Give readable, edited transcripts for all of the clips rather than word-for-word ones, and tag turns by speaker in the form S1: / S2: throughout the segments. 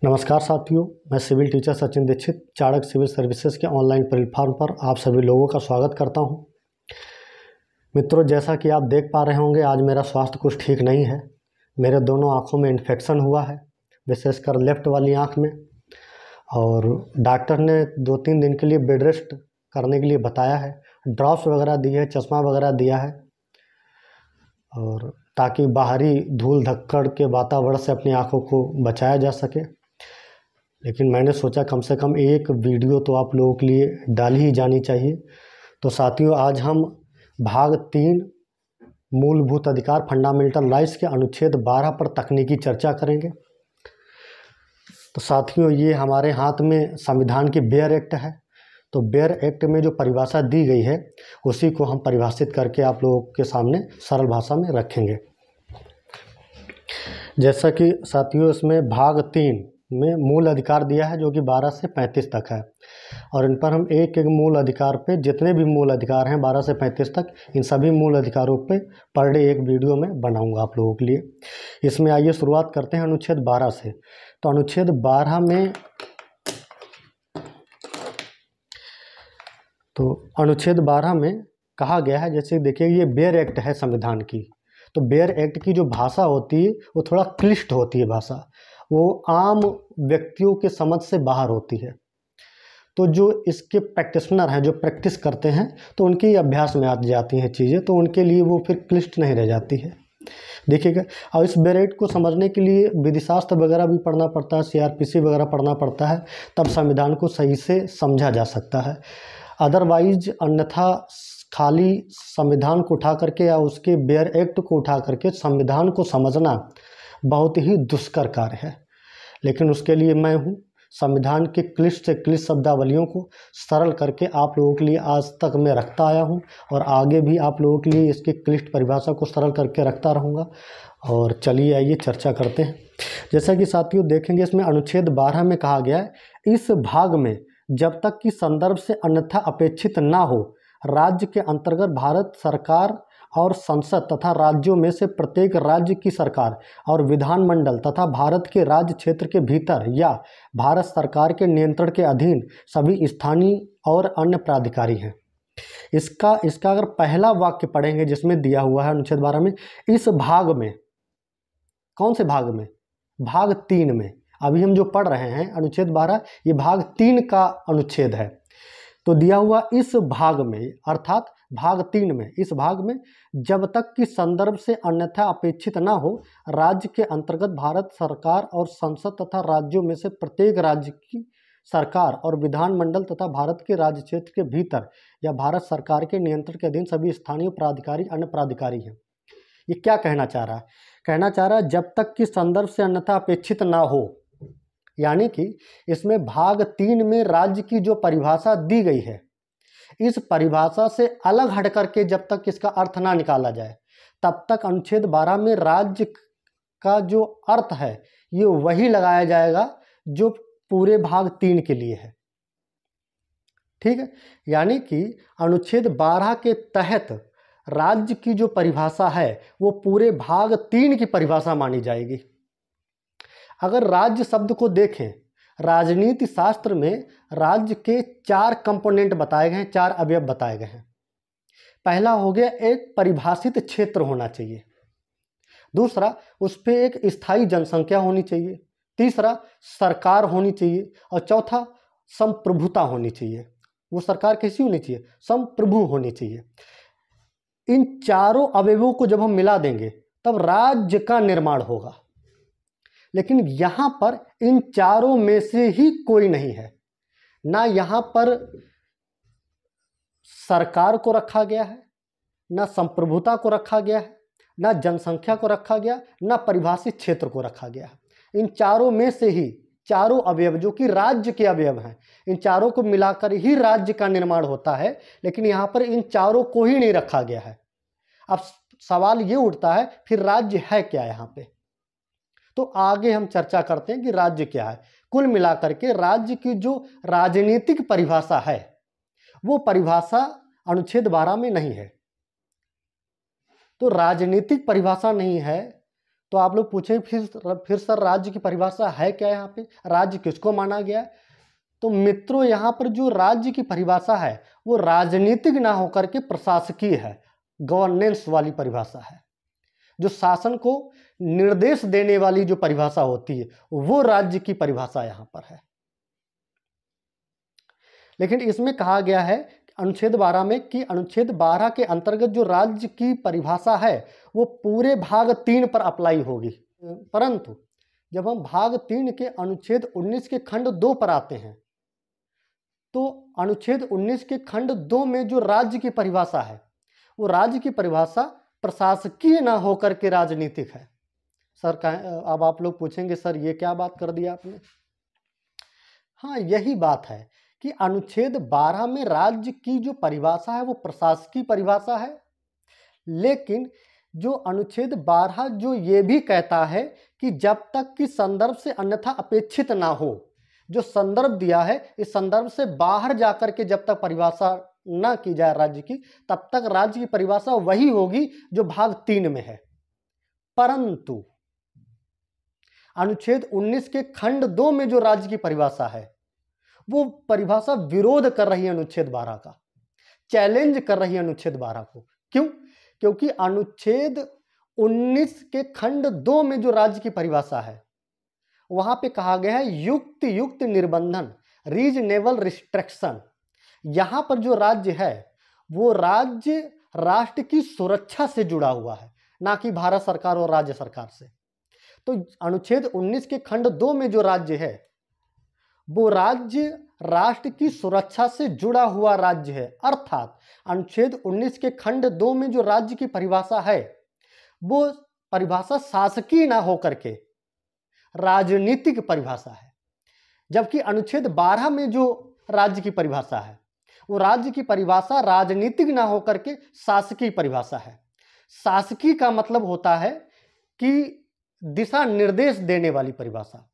S1: नमस्कार साथियों, मैं civil teacher Sachin Dikshit Chanakya civil services के ऑनलाइन प्लेटफॉर्म पर आप सभी लोगों का स्वागत करता हूं। मित्रों, जैसा कि आप देख पा रहे होंगे, आज मेरा स्वास्थ्य कुछ ठीक नहीं है। मेरे दोनों आंखों में इन्फेक्शन हुआ है, विशेषकर लेफ्ट वाली आंख में, और डॉक्टर ने 2-3 दिन के लिए बेड रेस्ट करने के लिए बताया है। ड्रॉप्स वगैरह दी है, चश्मा वगैरह दिया है, और ताकि बाहरी धूल धक्कड़ के वातावरण से अपनी आंखों को बचाया जा सके। लेकिन मैंने सोचा कम से कम एक वीडियो तो आप लोगों के लिए डाल ही जानी चाहिए। तो साथियों, आज हम भाग 3 मूलभूत अधिकार फंडामेंटल राइट्स के अनुच्छेद 12 पर तकनीकी चर्चा करेंगे। तो साथियों, ये हमारे हाथ में संविधान की बेयर एक्ट है। तो बेयर एक्ट में जो परिभाषा दी गई है उसी को हम परिभाषित करके आप लोगों के सामने सरल भाषा में रखेंगे। जैसा कि साथियों, इसमें भाग 3 में मूल अधिकार दिया है जो कि 12 से 35 तक है, और इन पर हम एक एक मूल अधिकार पे, जितने भी मूल अधिकार हैं 12 से 35 तक, इन सभी मूल अधिकारों पे पर डे एक वीडियो में बनाऊंगा आप लोगों के लिए। इसमें आइए शुरुआत करते हैं अनुच्छेद 12 से। तो अनुच्छेद 12 में कहा गया है, जैसे देखिए ये बेयर एक्ट है संविधान की। तो बेयर एक्ट की जो भाषा होती है वो थोड़ा क्लिष्ट होती है भाषा, वो आम व्यक्तियों के समझ से बाहर होती है। तो जो इसके प्रैक्टिशनर हैं, जो प्रैक्टिस करते हैं, तो उनके अभ्यास में आ जाती हैं चीज़ें, तो उनके लिए वो फिर क्लिष्ट नहीं रह जाती है। देखिएगा, और इस बेयर एक्ट को समझने के लिए विधिशास्त्र वगैरह भी पढ़ना पड़ता है, CRPC वगैरह पढ़ना पड़ता है, तब संविधान को सही से समझा जा सकता है। अदरवाइज अन्यथा खाली संविधान को उठा करके या उसके बेयर एक्ट को उठा करके संविधान को समझना बहुत ही दुष्कर कार्य है। लेकिन उसके लिए मैं हूँ, संविधान के क्लिष्ट से क्लिष्ट शब्दावलियों को सरल करके आप लोगों के लिए आज तक मैं रखता आया हूँ, और आगे भी आप लोगों के लिए इसकी क्लिष्ट परिभाषा को सरल करके रखता रहूँगा। और चलिए आइए चर्चा करते हैं। जैसा कि साथियों देखेंगे, इसमें अनुच्छेद 12 में कहा गया है, इस भाग में जब तक कि संदर्भ से अन्यथा अपेक्षित ना हो, राज्य के अंतर्गत भारत सरकार और संसद तथा राज्यों में से प्रत्येक राज्य की सरकार और विधानमंडल तथा भारत के राज्य क्षेत्र के भीतर या भारत सरकार के नियंत्रण के अधीन सभी स्थानीय और अन्य प्राधिकारी हैं। इसका अगर पहला वाक्य पढ़ेंगे जिसमें दिया हुआ है अनुच्छेद 12 में, इस भाग में, कौन से भाग में? भाग 3 में। अभी हम जो पढ़ रहे हैं अनुच्छेद 12, ये भाग 3 का अनुच्छेद है। तो दिया हुआ इस भाग में, अर्थात भाग 3 में, इस भाग में जब तक कि संदर्भ से अन्यथा अपेक्षित ना हो, राज्य के अंतर्गत भारत सरकार और संसद तथा राज्यों में से प्रत्येक राज्य की सरकार और विधानमंडल तथा भारत के राज्य क्षेत्र के भीतर या भारत सरकार के नियंत्रण के अधीन सभी स्थानीय प्राधिकारी अन्य प्राधिकारी हैं। ये क्या कहना चाह रहा है? कहना चाह रहा है जब तक कि संदर्भ से अन्यथा अपेक्षित ना हो, यानी कि इसमें भाग 3 में राज्य की जो परिभाषा दी गई है, इस परिभाषा से अलग हट करके जब तक इसका अर्थ ना निकाला जाए, तब तक अनुच्छेद 12 में राज्य का जो अर्थ है ये वही लगाया जाएगा जो पूरे भाग 3 के लिए है। ठीक है, यानी कि अनुच्छेद 12 के तहत राज्य की जो परिभाषा है वो पूरे भाग 3 की परिभाषा मानी जाएगी। अगर राज्य शब्द को देखें, राजनीति शास्त्र में राज्य के 4 कंपोनेंट बताए गए हैं, 4 अवयव बताए गए हैं। पहला हो गया, एक परिभाषित क्षेत्र होना चाहिए। दूसरा, उस पर एक स्थायी जनसंख्या होनी चाहिए। तीसरा, सरकार होनी चाहिए। और चौथा, संप्रभुता होनी चाहिए। वो सरकार कैसी होनी चाहिए? संप्रभु होनी चाहिए। इन चारों अवयवों को जब हम मिला देंगे तब राज्य का निर्माण होगा। लेकिन यहां पर इन चारों में से ही कोई नहीं है। ना यहां पर सरकार को रखा गया है, ना संप्रभुता को रखा गया है, ना जनसंख्या को रखा गया, ना परिभाषित क्षेत्र को रखा गया है। इन चारों में से ही चारों अवयव जो कि राज्य के अवयव हैं, इन चारों को मिलाकर ही राज्य का निर्माण होता है। लेकिन यहां पर इन चारों को ही नहीं रखा गया है। अब सवाल ये उठता है, फिर राज्य है क्या यहां पे? तो आगे हम चर्चा करते हैं कि राज्य क्या है। कुल मिलाकर के राज्य की जो राजनीतिक परिभाषा है वो परिभाषा अनुच्छेद 12 में नहीं है। तो राजनीतिक परिभाषा नहीं है तो आप लोग पूछें फिर सर राज्य की परिभाषा है क्या, यहाँ पे राज्य किसको माना गया है? तो मित्रों यहाँ पर जो राज्य की परिभाषा है वो राजनीतिक ना होकर के प्रशासकीय है, गवर्नेंस वाली परिभाषा है। जो शासन को निर्देश देने वाली जो परिभाषा होती है वो राज्य की परिभाषा यहाँ पर है। लेकिन इसमें कहा गया है अनुच्छेद 12 में कि अनुच्छेद 12 के अंतर्गत जो राज्य की परिभाषा है वो पूरे भाग 3 पर अप्लाई होगी, परंतु जब हम भाग 3 के अनुच्छेद 19 के खंड 2 पर आते हैं तो अनुच्छेद 19 के खंड 2 में जो राज्य की परिभाषा है वो राज्य की परिभाषा प्रशासकीय ना होकर के राजनीतिक है। सर अब आप लोग पूछेंगे सर ये क्या बात कर दिया आपने? हाँ, यही बात है कि अनुच्छेद 12 में राज्य की जो परिभाषा है वो प्रशासकीय परिभाषा है, लेकिन जो अनुच्छेद 12 जो ये भी कहता है कि जब तक कि संदर्भ से अन्यथा अपेक्षित ना हो, जो संदर्भ दिया है इस संदर्भ से बाहर जाकर के जब तक परिभाषा ना की जाए राज्य की, तब तक राज्य की परिभाषा वही होगी जो भाग 3 में है। परंतु अनुच्छेद 19 के खंड 2 में जो राज्य की परिभाषा है वो परिभाषा विरोध कर रही है अनुच्छेद 12 का, चैलेंज कर रही है अनुच्छेद 12 को। क्यों? क्योंकि अनुच्छेद 19 के खंड 2 में जो राज्य की परिभाषा है वहां पे कहा गया है युक्त निर्बंधन, रीजनेबल रिस्ट्रिक्शन। यहां पर जो राज्य है वो राज्य राष्ट्र की सुरक्षा से जुड़ा हुआ है, ना कि भारत सरकार और राज्य सरकार से। तो अनुच्छेद 19 के खंड 2 में जो राज्य है वो राज्य राष्ट्र की सुरक्षा से जुड़ा हुआ राज्य है, अर्थात अनुच्छेद 19 के खंड 2 में जो राज्य की परिभाषा है वो परिभाषा शासकीय ना होकर के राजनीतिक परिभाषा है, जबकि अनुच्छेद 12 में जो राज्य की परिभाषा है वो राज्य की परिभाषा राजनीतिक ना होकर के शासकीय परिभाषा है। शासकीय का मतलब होता है कि दिशा निर्देश देने वाली परिभाषा।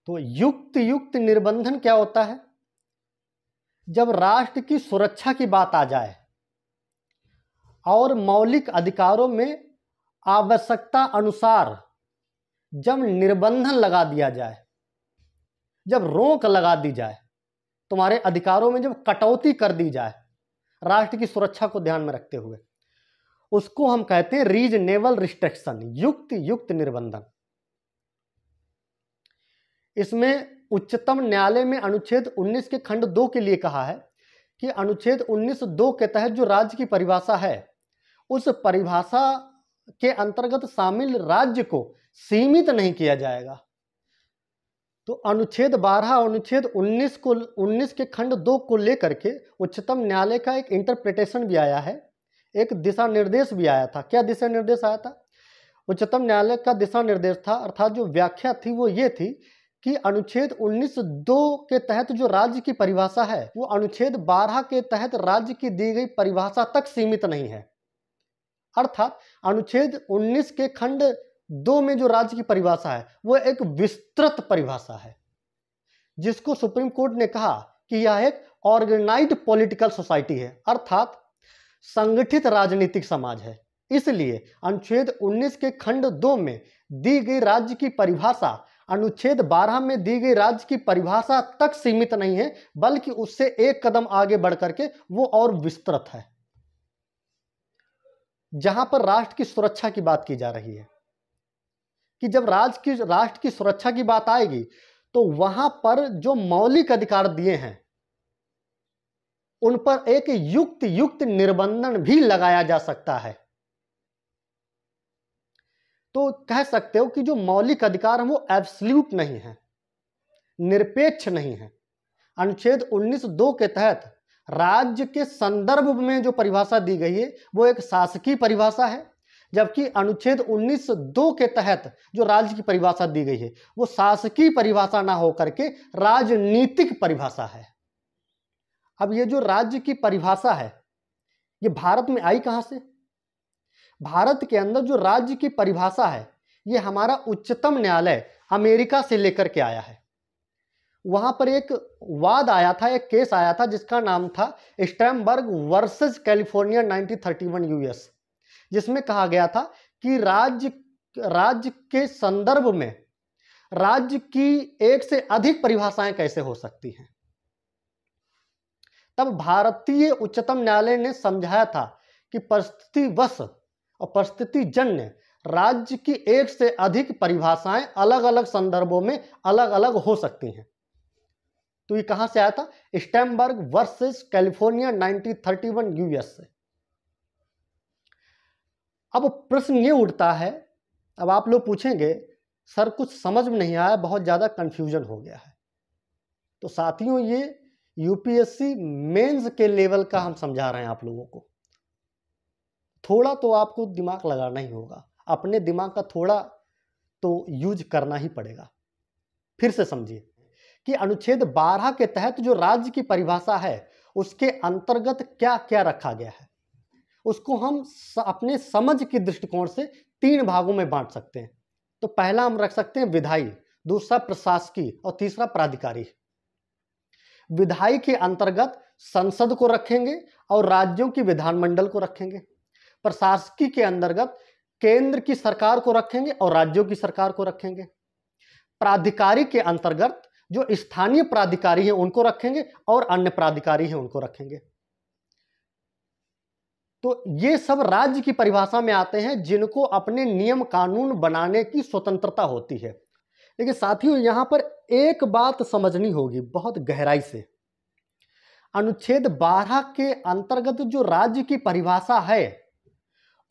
S1: तो युक्त निर्बंधन क्या होता है? जब राष्ट्र की सुरक्षा की बात आ जाए और मौलिक अधिकारों में आवश्यकता अनुसार जब निर्बंधन लगा दिया जाए, जब रोक लगा दी जाए, तुम्हारे अधिकारों में जब कटौती कर दी जाए राष्ट्र की सुरक्षा को ध्यान में रखते हुए, उसको हम कहते हैं रीजनेबल रिस्ट्रिक्शन, युक्त निर्बंधन। इसमें उच्चतम न्यायालय में अनुच्छेद 19 के खंड 2 के लिए कहा है कि अनुच्छेद 19(2) के तहत जो राज्य की परिभाषा है उस परिभाषा के अंतर्गत शामिल राज्य को सीमित नहीं किया जाएगा। तो अनुच्छेद 12 और अनुच्छेद 19 के खंड 2 को लेकर के उच्चतम न्यायालय का एक इंटरप्रिटेशन भी आया है, एक दिशा निर्देश भी आया था। क्या दिशा निर्देश आया था? उच्चतम न्यायालय का दिशा निर्देश था, अर्थात जो व्याख्या थी वो ये थी कि अनुच्छेद 19(2) के तहत जो राज्य की परिभाषा है वो अनुच्छेद 12 के तहत राज्य की दी गई परिभाषा तक सीमित नहीं है। अर्थात अनुच्छेद 19 के खंड 2 में जो राज्य की परिभाषा है वो एक विस्तृत परिभाषा है, जिसको सुप्रीम कोर्ट ने कहा कि यह एक ऑर्गेनाइज्ड पॉलिटिकल सोसाइटी है, अर्थात संगठित राजनीतिक समाज है। इसलिए अनुच्छेद 19 के खंड 2 में दी गई राज्य की परिभाषा अनुच्छेद 12 में दी गई राज्य की परिभाषा तक सीमित नहीं है, बल्कि उससे एक कदम आगे बढ़ करके वो और विस्तृत है। जहां पर राष्ट्र की सुरक्षा की बात की जा रही है कि जब राष्ट्र की सुरक्षा की बात आएगी तो वहां पर जो मौलिक अधिकार दिए हैं उन पर एक युक्त निर्बंधन भी लगाया जा सकता है। तो कह सकते हो कि जो मौलिक अधिकार है वो एब्सोल्यूट नहीं है, निरपेक्ष नहीं है। अनुच्छेद 19(2) के तहत राज्य के संदर्भ में जो परिभाषा दी गई है वो एक शासकीय परिभाषा है, जबकि अनुच्छेद 19(2) के तहत जो राज्य की परिभाषा दी गई है वो शासकीय परिभाषा ना होकर के राजनीतिक परिभाषा है। अब ये जो राज्य की परिभाषा है ये भारत में आई कहां से? भारत के अंदर जो राज्य की परिभाषा है ये हमारा उच्चतम न्यायालय अमेरिका से लेकर के आया है। वहां पर एक वाद आया था, एक केस आया था जिसका नाम था स्टैमबर्ग वर्सेस कैलिफोर्निया 1931 यूएस, जिसमें कहा गया था कि राज्य के संदर्भ में राज्य की एक से अधिक परिभाषाएं कैसे हो सकती हैं। तब भारतीय उच्चतम न्यायालय ने समझाया था कि परिस्थितिवश और परिस्थितिजन्य राज्य की एक से अधिक परिभाषाएं अलग अलग संदर्भों में अलग अलग हो सकती हैं। तो ये कहां से आया था? स्टैमबर्ग वर्सेस कैलिफोर्निया 1931 यूएस से। अब प्रश्न ये उठता है, अब आप लोग पूछेंगे सर कुछ समझ में नहीं आया, बहुत ज़्यादा कंफ्यूजन हो गया है। तो साथियों ये यूपीएससी मेंस के लेवल का हम समझा रहे हैं आप लोगों को। थोड़ा तो आपको दिमाग लगाना ही होगा, अपने दिमाग का थोड़ा तो यूज करना ही पड़ेगा। फिर से समझिए कि अनुच्छेद 12 के तहत जो राज्य की परिभाषा है उसके अंतर्गत क्या क्या रखा गया है, उसको हम अपने समझ के दृष्टिकोण से 3 भागों में बांट सकते हैं। तो पहला हम रख सकते हैं विधायी, दूसरा प्रशासकीय और तीसरा प्राधिकारी। विधायी के अंतर्गत संसद को रखेंगे और राज्यों की विधानमंडल को रखेंगे। प्रशासकीय के अंतर्गत केंद्र की सरकार को रखेंगे और राज्यों की सरकार को रखेंगे। प्राधिकारी के अंतर्गत जो स्थानीय प्राधिकारी हैं उनको रखेंगे और अन्य प्राधिकारी हैं उनको रखेंगे। तो ये सब राज्य की परिभाषा में आते हैं जिनको अपने नियम कानून बनाने की स्वतंत्रता होती है। लेकिन साथियों यहां पर एक बात समझनी होगी बहुत गहराई से। अनुच्छेद 12 के अंतर्गत जो राज्य की परिभाषा है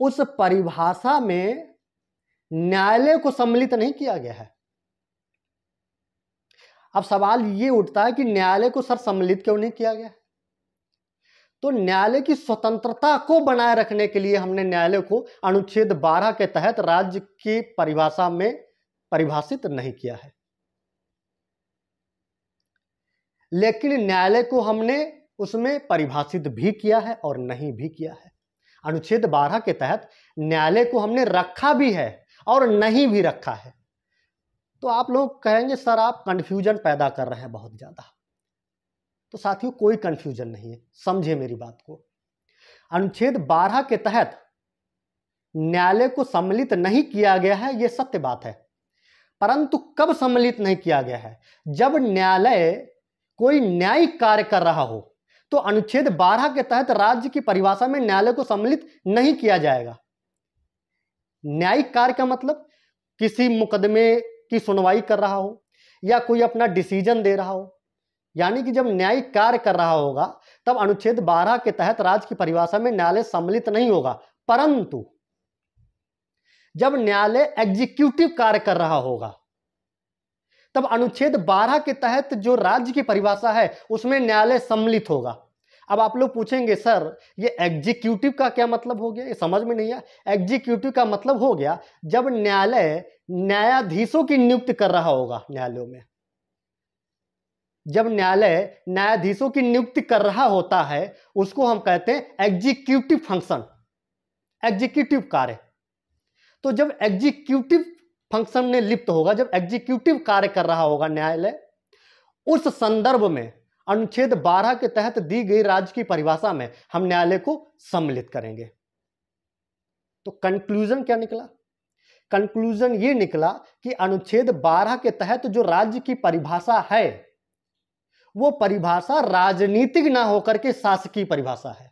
S1: उस परिभाषा में न्यायालय को सम्मिलित नहीं किया गया है। अब सवाल ये उठता है कि न्यायालय को सर सम्मिलित क्यों नहीं किया गया? तो न्यायालय की स्वतंत्रता को बनाए रखने के लिए हमने न्यायालय को अनुच्छेद 12 के तहत राज्य की परिभाषा में परिभाषित नहीं किया है। लेकिन न्यायालय को हमने उसमें परिभाषित भी किया है और नहीं भी किया है। अनुच्छेद 12 के तहत न्यायालय को हमने रखा भी है और नहीं भी रखा है। तो आप लोग कहेंगे सर आप कंफ्यूजन पैदा कर रहे हैं बहुत ज्यादा। तो साथियों कोई कंफ्यूजन नहीं है, समझे मेरी बात को। अनुच्छेद 12 के तहत न्यायालय को सम्मिलित नहीं किया गया है, यह सत्य बात है। परंतु कब सम्मिलित नहीं किया गया है? जब न्यायालय कोई न्यायिक कार्य कर रहा हो तो अनुच्छेद 12 के तहत राज्य की परिभाषा में न्यायालय को सम्मिलित नहीं किया जाएगा। न्यायिक कार्य का मतलब किसी मुकदमे की सुनवाई कर रहा हो या कोई अपना डिसीजन दे रहा हो, यानी कि जब न्यायिक कार्य कर रहा होगा तब अनुच्छेद 12 के तहत राज्य की परिभाषा में न्यायालय सम्मिलित नहीं होगा। परंतु जब न्यायालय एग्जीक्यूटिव कार्य कर रहा होगा तब अनुच्छेद 12 के तहत जो राज्य की परिभाषा है उसमें न्यायालय सम्मिलित होगा। अब आप लोग पूछेंगे सर ये एग्जीक्यूटिव का क्या मतलब हो गया, ये समझ में नहीं आया। एग्जीक्यूटिव का मतलब हो गया जब न्यायालय न्यायाधीशों की नियुक्ति कर रहा होगा। न्यायालयों में जब न्यायालय न्यायाधीशों की नियुक्ति कर रहा होता है उसको हम कहते हैं एग्जीक्यूटिव फंक्शन, एग्जीक्यूटिव कार्य। तो जब एग्जीक्यूटिव फंक्शन में लिप्त होगा, जब एग्जीक्यूटिव कार्य कर रहा होगा न्यायालय, उस संदर्भ में अनुच्छेद 12 के तहत दी गई राज्य की परिभाषा में हम न्यायालय को सम्मिलित करेंगे। तो कंक्लूजन क्या निकला? कंक्लूजन ये निकला कि अनुच्छेद 12 के तहत जो राज्य की परिभाषा है वो परिभाषा राजनीतिक ना होकर के शासकीय परिभाषा है।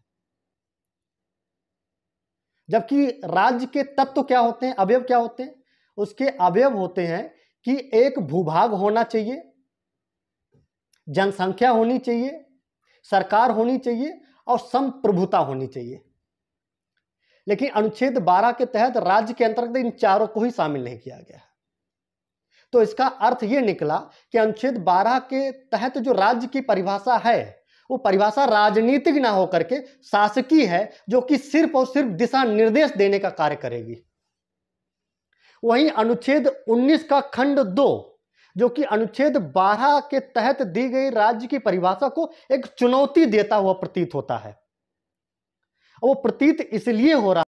S1: जबकि राज्य के तत्व क्या होते हैं, अवयव क्या होते हैं? उसके अवयव होते हैं कि एक भूभाग होना चाहिए, जनसंख्या होनी चाहिए, सरकार होनी चाहिए और संप्रभुता होनी चाहिए। लेकिन अनुच्छेद 12 के तहत राज्य के अंतर्गत इन चारों को ही शामिल नहीं किया गया है। तो इसका अर्थ यह निकला कि अनुच्छेद 12 के तहत जो राज्य की परिभाषा है वो परिभाषा राजनीतिक ना होकर के शासकीय है, जो कि सिर्फ और सिर्फ दिशा निर्देश देने का कार्य करेगी। वहीं अनुच्छेद 19 का खंड 2 जो कि अनुच्छेद 12 के तहत दी गई राज्य की परिभाषा को एक चुनौती देता हुआ प्रतीत होता है। वो प्रतीत इसलिए हो रहा